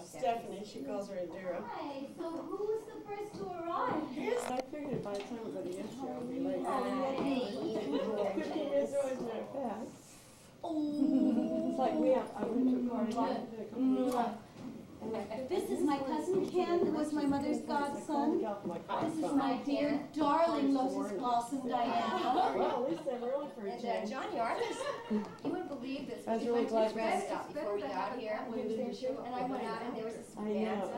Stephanie, she calls her Indira. Hi, so who's the first to arrive? Yes, I figured by the time everybody gets here, I'll be late. 15 minutes early, as a matter of fact. It's like I went to a party. This is my cousin Ken, who was my mother's godson. This is my dear, darling Lotus Blossom Diana. Well, at least they're really for each other. Johnny Arthur's, you wouldn't believe this. I was We really went to glad the rest stop before we got here. And I went out and there was this I know. dance. I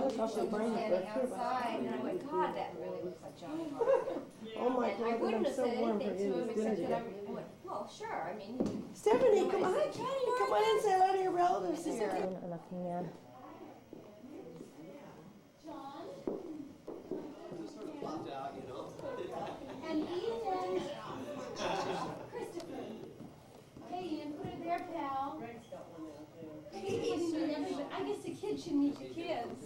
look off the brain Standing outside and I went, God, that really looks like Johnny Arthur. Oh my And I God, wouldn't I'm have so said warm for anything to you. him It's good except to that get. I went, well, sure. I mean, Stephanie, come on. Come on in, say hello to your relatives here. And Ian Christopher. Hey Ian, put it there, pal. I guess the kids should meet the kids.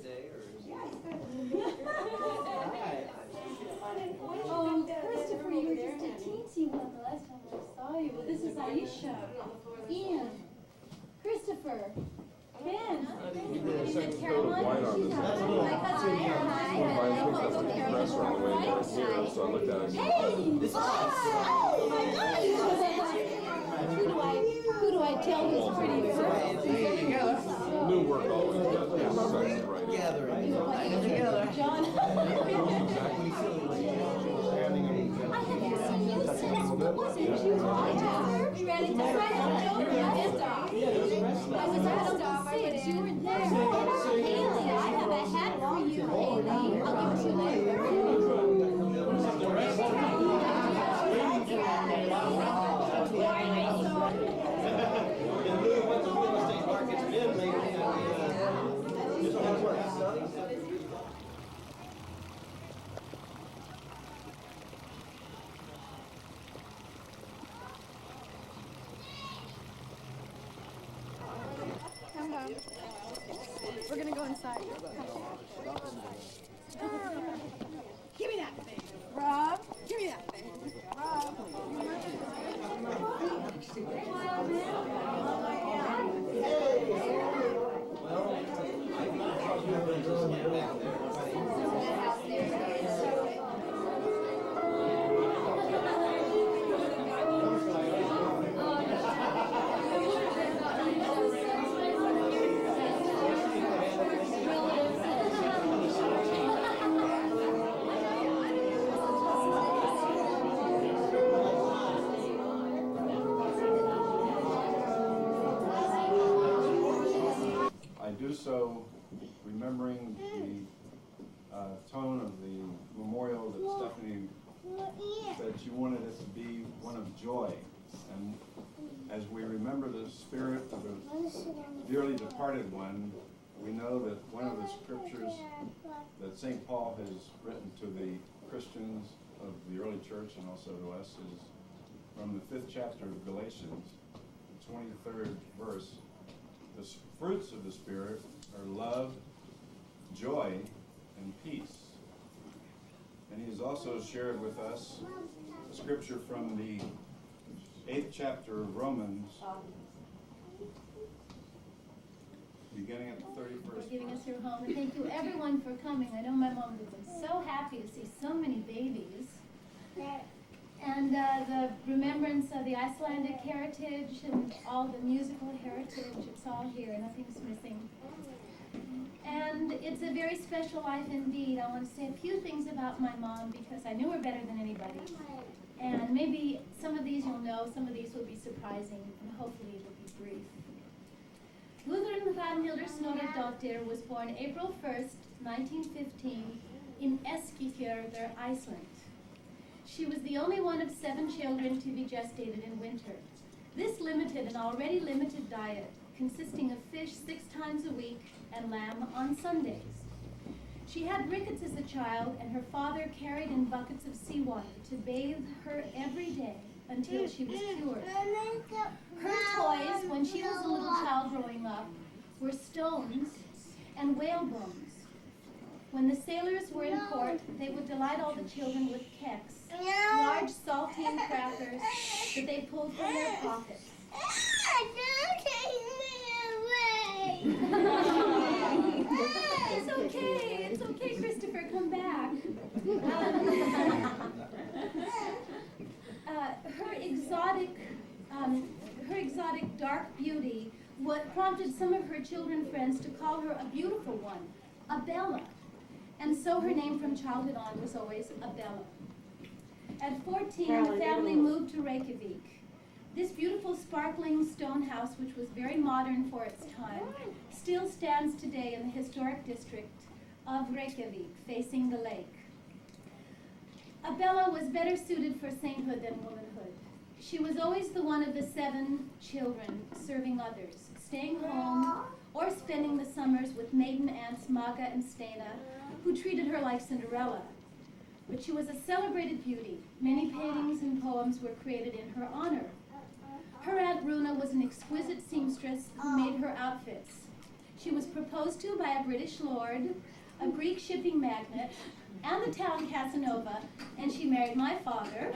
Oh, Christopher, you were just a teensy one the last time I saw you. Well, this is Aisha. Ian. Christopher. Ben. Is it Caroline? She's not my cousin. So I looked at it. Hey! Oh my God! Who do I tell who's pretty first? New work always does this section right here. John. I haven't seen you since, what was it, July? You ready to rest stop? I was at stop, you were there. Haley, I have a hat for you, Haley. I'll give it to you Come on. We're gonna go inside. Give me that thing. Rob, give me that thing. Rob. So, remembering the tone of the memorial that Stephanie said she wanted it to be one of joy. And as we remember the spirit of a dearly departed one, we know that one of the scriptures that St. Paul has written to the Christians of the early church and also to us is from the 5th chapter of Galatians, the 23rd verse. The fruits of the Spirit are love, joy, and peace. And he has also shared with us a scripture from the 8th chapter of Romans, beginning at the 31st. For giving us your home, and thank you everyone for coming. I know my mom would have been so happy to see so many babies. And the remembrance of the Icelandic heritage and all the musical heritage, it's all here, nothing's missing. And it's a very special life indeed. I want to say a few things about my mom because I knew her better than anybody. And maybe some of these you'll know, some of these will be surprising, and hopefully it will be brief. Gudrun Vanhildur Snorradóttir was born April 1st, 1915 in Eskifjörður, Iceland. She was the only one of 7 children to be gestated in winter. This limited an already limited diet, consisting of fish 6 times a week and lamb on Sundays. She had rickets as a child, and her father carried in buckets of seawater to bathe her every day until she was cured. Her toys, when she was a little child growing up, were stones and whale bones. When the sailors were in port, they would delight all the children with keks, large saltine crackers that they pulled from their pockets. Don't take me away! her come back. Her exotic dark beauty, what prompted some of her children friends to call her a beautiful one, Adella. And so her name from childhood on was always Adella. At 14, the family moved to Reykjavik. This beautiful sparkling stone house, which was very modern for its time, still stands today in the historic district of Reykjavik, facing the lake. Adella was better suited for sainthood than womanhood. She was always the one of the 7 children serving others, staying home or spending the summers with maiden aunts Maga and Stena, who treated her like Cinderella. But she was a celebrated beauty. Many paintings and poems were created in her honor. Her Aunt Runa was an exquisite seamstress who made her outfits. She was proposed to by a British lord, a Greek shipping magnate, and the town Casanova, and she married my father,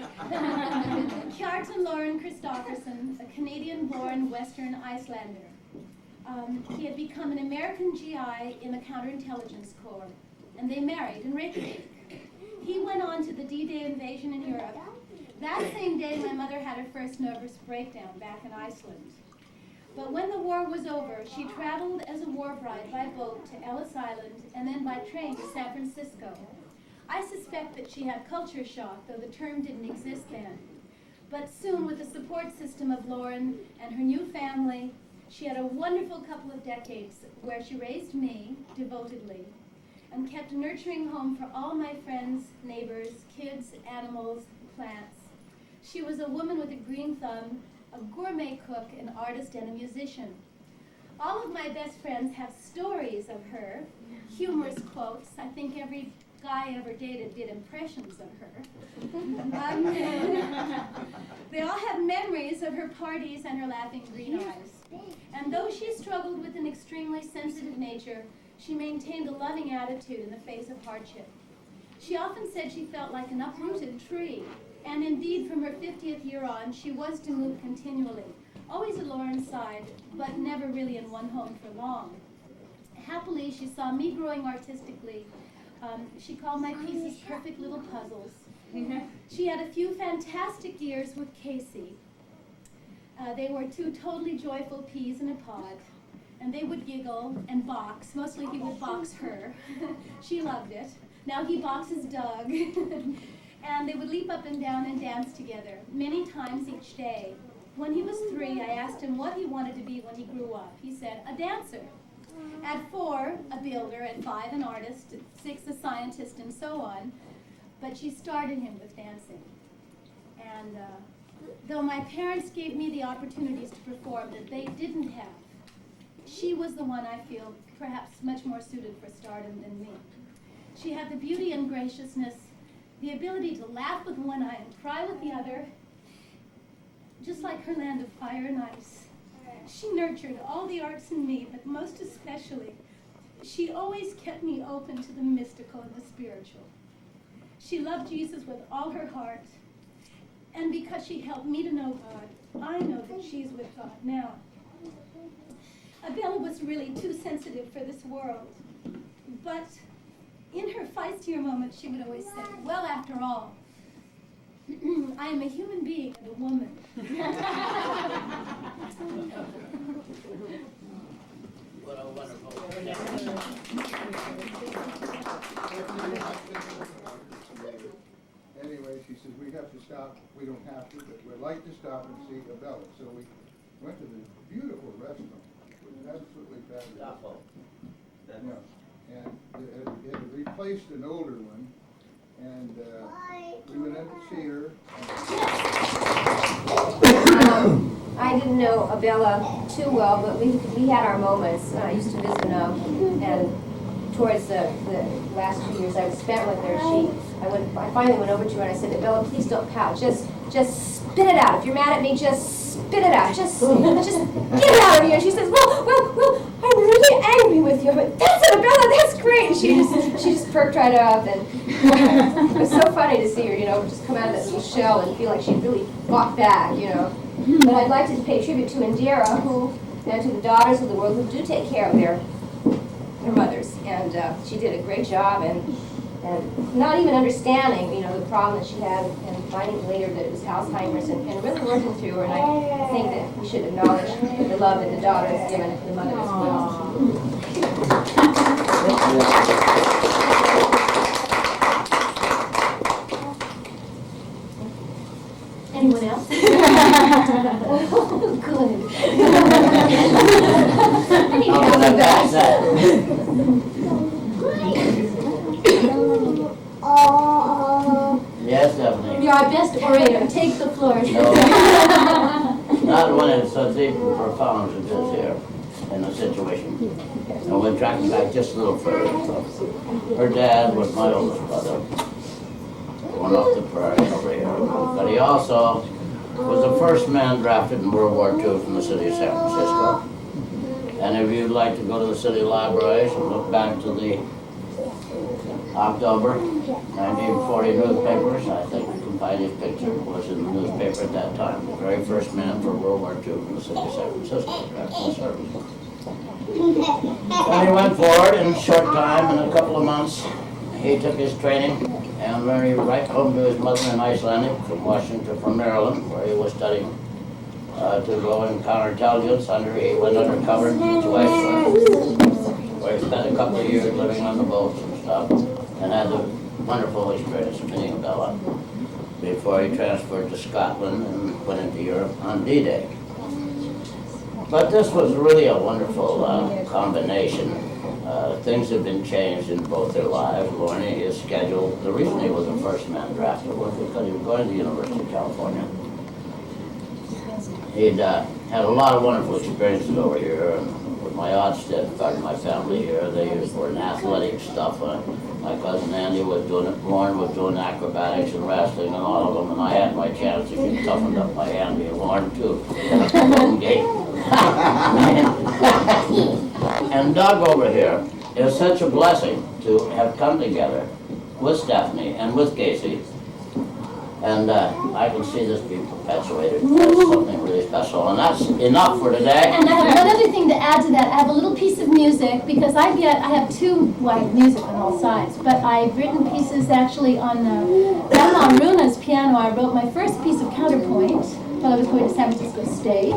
Kjartan Loren Cristopherson, a Canadian-born Western Icelander. He had become an American GI in the Counterintelligence Corps, and they married in Reykjavik. He went on to the D-Day invasion in Europe. That same day, my mother had her first nervous breakdown back in Iceland. But when the war was over, she traveled as a war bride by boat to Ellis Island and then by train to San Francisco. I suspect that she had culture shock, though the term didn't exist then. But soon, with the support system of Lauren and her new family, she had a wonderful couple of decades where she raised me devotedly and kept a nurturing home for all my friends, neighbors, kids, animals, plants. She was a woman with a green thumb, a gourmet cook, an artist, and a musician. All of my best friends have stories of her, humorous quotes. I think every guy I ever dated did impressions of her. They all have memories of her parties and her laughing green eyes. And though she struggled with an extremely sensitive nature, she maintained a loving attitude in the face of hardship. She often said she felt like an uprooted tree, and indeed from her 50th year on, she was to move continually, always at Lauren's side, but never really in one home for long. Happily, she saw me growing artistically. She called my pieces perfect little puzzles. She had a few fantastic years with Casey. They were 2 totally joyful peas in a pod, and they would giggle and box. Mostly he would box her. She loved it. Now he boxes Doug. And they would leap up and down and dance together, many times each day. When he was 3, I asked him what he wanted to be when he grew up. He said, a dancer. At 4, a builder. At 5, an artist. At 6, a scientist, and so on. But she started him with dancing. And though my parents gave me the opportunities to perform that they didn't have, she was the one I feel perhaps much more suited for stardom than me. She had the beauty and graciousness, the ability to laugh with one eye and cry with the other, just like her land of fire and ice. She nurtured all the arts in me, but most especially, she always kept me open to the mystical and the spiritual. She loved Jesus with all her heart, and because she helped me to know God, I know that she's with God now. Adella was really too sensitive for this world, but in her feistier moments, she would always say, well, after all, I am a human being and a woman. What a wonderful. Anyway, she says, we have to stop. We don't have to, but we'd like to stop and see Adella. So we went to this beautiful restaurant. It was absolutely fabulous. Yeah. And it had replaced an older one, and we went in to see her. I didn't know Adella too well, but we had our moments. I used to visit them, and towards the last 2 years I spent with her, I finally went over to her and I said, Adella, please don't pout. Just spit it out. If you're mad at me, just spit it out. Just get it out of you. And she says, well, I'm really angry with you. But that's it, Adella, that's great. And she just perked right up, and it was so funny to see her, just come out of that little shell and feel like she really fought back, But I'd like to pay tribute to Indira, and to the daughters of the world who do take care of their mothers, and she did a great job. And and not even understanding, you know, the problem that she had, and finding later that it was Alzheimer's, and really working through her. And I think that we should acknowledge the love that the daughter has given the mother as well. Anyone else? Oh, good. Yes, Stephanie. You're our best orator. Take the floor. Not one is so deep and profound as it is here in the situation. And we're tracking back just a little further. Her dad was my oldest brother, one off the prairie over here. But he also was the first man drafted in World War II from the city of San Francisco. And if you'd like to go to the city libraries and look back to the October 1940 newspapers, I think you can find his picture. Was in the newspaper at that time. The very first man for World War II from the city of San Francisco, drafted in the service. And he went forward in a short time, in a couple of months. He took his training and went right home to his mother in Iceland from Washington, from Maryland, where he was studying to go in counterintelligence. He went undercover to Iceland, where he spent a couple of years living on the boats and stuff, and had a wonderful experience meeting Adella before he transferred to Scotland and went into Europe on D-Day. But this was really a wonderful combination. Things have been changed in both their lives. Lorne, his schedule, the reason he was the first man drafted was because he was going to the University of California. He'd had a lot of wonderful experiences over here, and with my Odstead part of my family here, they were in athletic stuff. My cousin Andy was doing it, Lorne was doing acrobatics and wrestling and all of them, and I had my chance to get toughened up by Andy and Lorne too. And Doug over here is such a blessing to have come together with Stephanie and with Casey. And I can see this being perpetuated as something really special. And that's enough for today. And I have one other thing to add to that. I have a little piece of music because I have two, well, I have music on all sides, but I've written pieces actually on Grandma Runa's piano. I wrote my first piece of counterpoint while I was going to San Francisco State.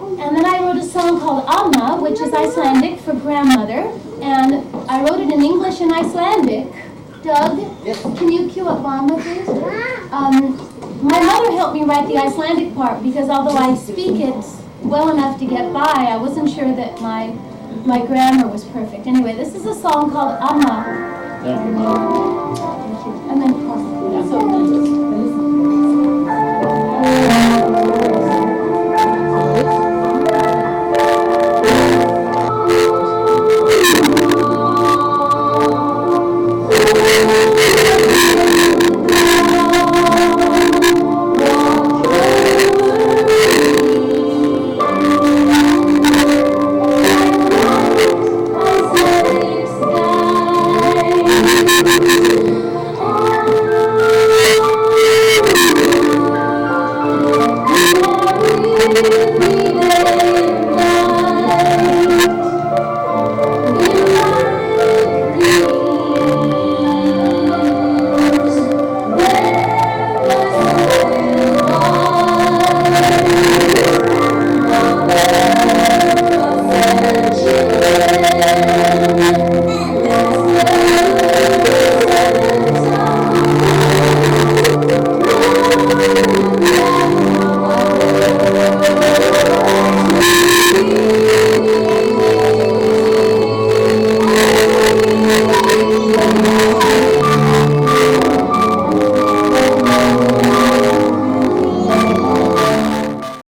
And then I wrote a song called Amma, which is Icelandic for grandmother. And I wrote it in English and Icelandic. Doug, can you cue up Amma, please? My mother helped me write the Icelandic part because although I speak it well enough to get by, I wasn't sure that my grammar was perfect. Anyway, this is a song called Amma. Thank you, Mom. And then Yeah.